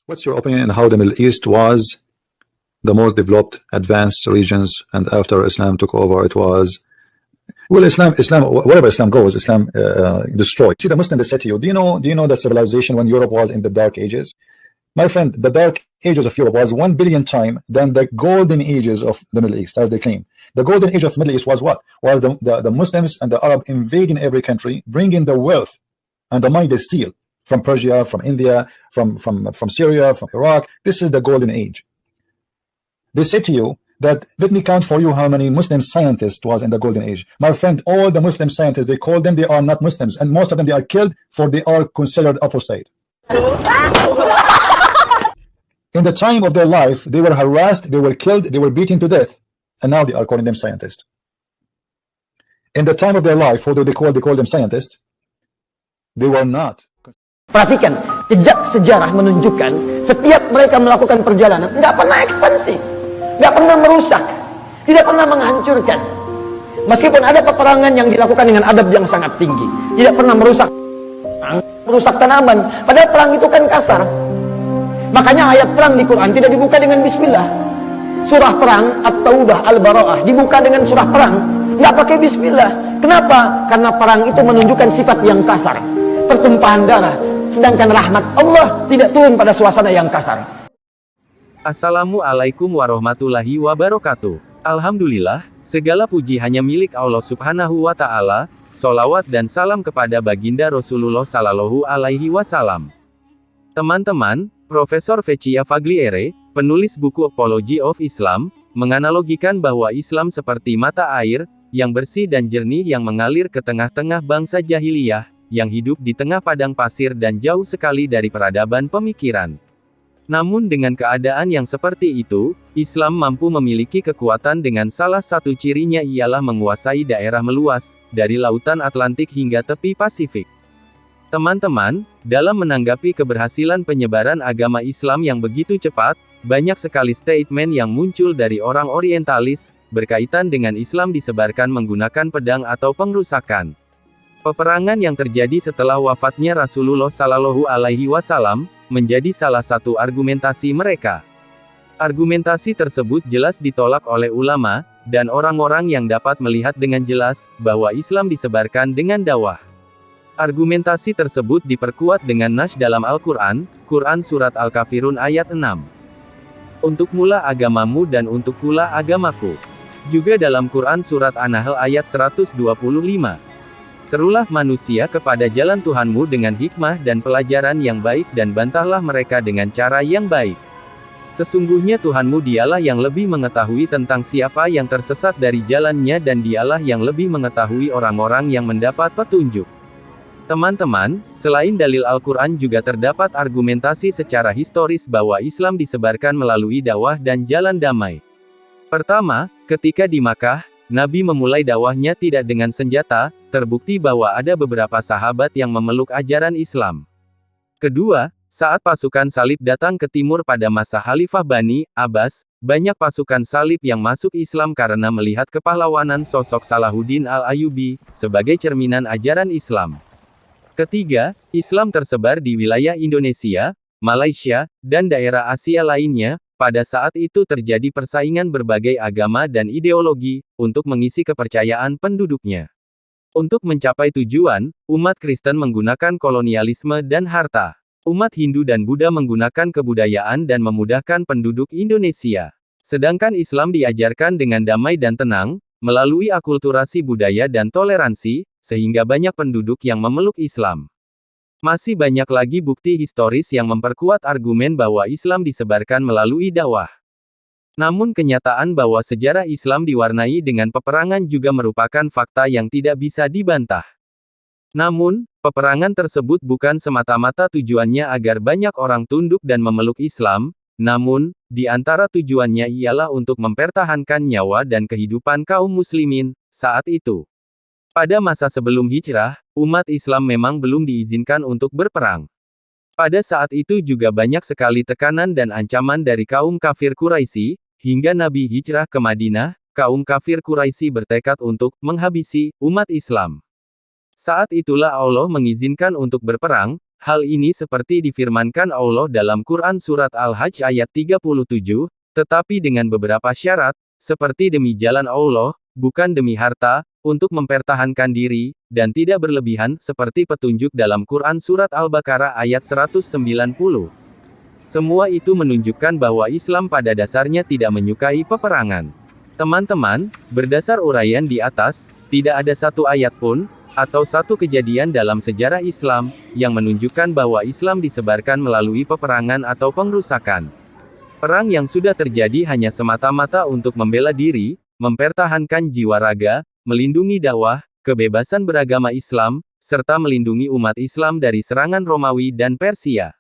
What's your opinion on how the Middle East was the most developed, advanced regions, and after Islam took over, it was well, wherever Islam goes, Islam destroyed. See, the Muslim they say to you, do you know that civilization when Europe was in the Dark Ages? My friend, the Dark Ages of Europe was 1 billion times than the golden ages of the Middle East, as they claim. The golden age of the Middle East was what? Was the Muslims and the Arab invading every country, bringing the wealth and the money they steal from Persia, from India, from Syria, from Iraq. This is the golden age. They say to you that, let me count for you how many Muslim scientists was in the golden age. My friend, all the Muslim scientists, they call them, they are not Muslims, and most of them they are killed for they are considered apostate. In the time of their life, they were harassed, they were killed, they were beaten to death, and now they are calling them scientists. In the time of their life, although they call them scientists, they were not. Perhatikan, jejak sejarah menunjukkan setiap mereka melakukan perjalanan nggak pernah ekspansi, nggak pernah merusak, tidak pernah menghancurkan. Meskipun ada peperangan yang dilakukan dengan adab yang sangat tinggi, tidak pernah merusak tanaman. Padahal perang itu kan kasar. Makanya ayat perang di Quran tidak dibuka dengan bismillah. Surah perang At-Taubah Al-Bara'ah dibuka dengan surah perang, nggak pakai bismillah. Kenapa? Karena perang itu menunjukkan sifat yang kasar, pertumpahan darah. Sedangkan rahmat Allah tidak turun pada suasana yang kasar. Assalamualaikum warahmatullahi wabarakatuh. Alhamdulillah, segala puji hanya milik Allah Subhanahu wa Ta'ala. Sholawat dan salam kepada baginda Rasulullah Sallallahu Alaihi Wasallam. Teman-teman, Profesor Vecchia Fagliere, penulis buku Apology of Islam, menganalogikan bahwa Islam seperti mata air yang bersih dan jernih yang mengalir ke tengah-tengah bangsa jahiliyah yang hidup di tengah padang pasir dan jauh sekali dari peradaban pemikiran. Namun dengan keadaan yang seperti itu, Islam mampu memiliki kekuatan dengan salah satu cirinya ialah menguasai daerah meluas, dari lautan Atlantik hingga tepi Pasifik. Teman-teman, dalam menanggapi keberhasilan penyebaran agama Islam yang begitu cepat, banyak sekali statement yang muncul dari orang orientalis, berkaitan dengan Islam disebarkan menggunakan pedang atau pengrusakan. Peperangan yang terjadi setelah wafatnya Rasulullah Sallallahu Alaihi Wasallam, menjadi salah satu argumentasi mereka. Argumentasi tersebut jelas ditolak oleh ulama, dan orang-orang yang dapat melihat dengan jelas, bahwa Islam disebarkan dengan dakwah. Argumentasi tersebut diperkuat dengan nas dalam Al-Quran, Quran Surat Al-Kafirun ayat 6. Untuk mula agamamu dan untuk pula agamaku. Juga dalam Quran Surat An-Nahl ayat 125. Serulah manusia kepada jalan Tuhanmu dengan hikmah dan pelajaran yang baik dan bantahlah mereka dengan cara yang baik. Sesungguhnya Tuhanmu dialah yang lebih mengetahui tentang siapa yang tersesat dari jalannya dan dialah yang lebih mengetahui orang-orang yang mendapat petunjuk. Teman-teman, selain dalil Al-Quran juga terdapat argumentasi secara historis bahwa Islam disebarkan melalui dakwah dan jalan damai. Pertama, ketika di Makkah, Nabi memulai dakwahnya tidak dengan senjata, terbukti bahwa ada beberapa sahabat yang memeluk ajaran Islam. Kedua, saat pasukan salib datang ke timur pada masa Khalifah Bani Abbas, banyak pasukan salib yang masuk Islam karena melihat kepahlawanan sosok Salahuddin Al-Ayyubi, sebagai cerminan ajaran Islam. Ketiga, Islam tersebar di wilayah Indonesia, Malaysia, dan daerah Asia lainnya. Pada saat itu terjadi persaingan berbagai agama dan ideologi, untuk mengisi kepercayaan penduduknya. Untuk mencapai tujuan, umat Kristen menggunakan kolonialisme dan harta. Umat Hindu dan Buddha menggunakan kebudayaan dan memudahkan penduduk Indonesia. Sedangkan Islam diajarkan dengan damai dan tenang, melalui akulturasi budaya dan toleransi, sehingga banyak penduduk yang memeluk Islam. Masih banyak lagi bukti historis yang memperkuat argumen bahwa Islam disebarkan melalui dakwah. Namun kenyataan bahwa sejarah Islam diwarnai dengan peperangan juga merupakan fakta yang tidak bisa dibantah. Namun, peperangan tersebut bukan semata-mata tujuannya agar banyak orang tunduk dan memeluk Islam, namun, di antara tujuannya ialah untuk mempertahankan nyawa dan kehidupan kaum muslimin, saat itu. Pada masa sebelum hijrah, umat Islam memang belum diizinkan untuk berperang. Pada saat itu juga banyak sekali tekanan dan ancaman dari kaum kafir Quraisy, hingga Nabi hijrah ke Madinah, kaum kafir Quraisy bertekad untuk menghabisi umat Islam. Saat itulah Allah mengizinkan untuk berperang, Hal ini seperti difirmankan Allah dalam Quran Surat Al-Hajj ayat 37, tetapi dengan beberapa syarat, seperti demi jalan Allah, bukan demi harta, untuk mempertahankan diri, dan tidak berlebihan, seperti petunjuk dalam Quran Surat Al-Baqarah ayat 190. Semua itu menunjukkan bahwa Islam pada dasarnya tidak menyukai peperangan. Teman-teman, berdasar uraian di atas, tidak ada satu ayat pun, atau satu kejadian dalam sejarah Islam, yang menunjukkan bahwa Islam disebarkan melalui peperangan atau pengrusakan. Perang yang sudah terjadi hanya semata-mata untuk membela diri, mempertahankan jiwa raga, melindungi dakwah, kebebasan beragama Islam, serta melindungi umat Islam dari serangan Romawi dan Persia.